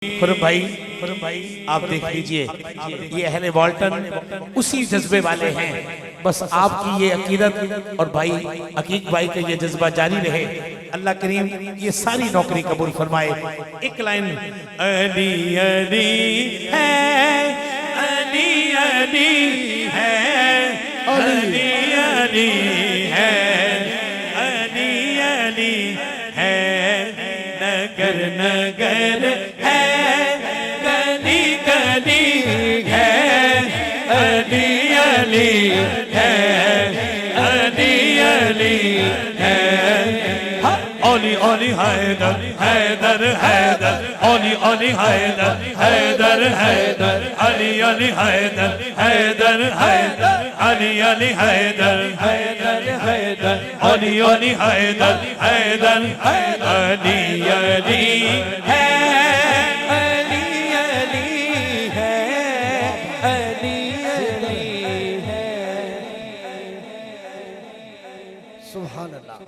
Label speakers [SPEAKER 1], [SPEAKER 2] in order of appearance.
[SPEAKER 1] खुरम भाई आप देख लीजिए, ये अहले वॉल्टन उसी जज्बे वाले हैं। बस आपकी ये अकीदत और भाई अकीक भाई का ये जज्बा जारी रहे। अल्लाह करीम ये सारी नौकरी कबूल फरमाए। एक लाइन अली अली है, अली अली है, अली अली है, अली अली है, नगर नगर है, गली गली है, अली अली है, अली अली है। ओली ओली हैदर हैदर हैदर, ओली ओली हैदर हैदर हैदर, अली अली हैदर हैदर हैदर, अली अली हैदर हैदर हैदर, ओली ओली हैदर हैदर हैदर, अली अली है, अली अली है, अली अली है।
[SPEAKER 2] सुभान अल्लाह।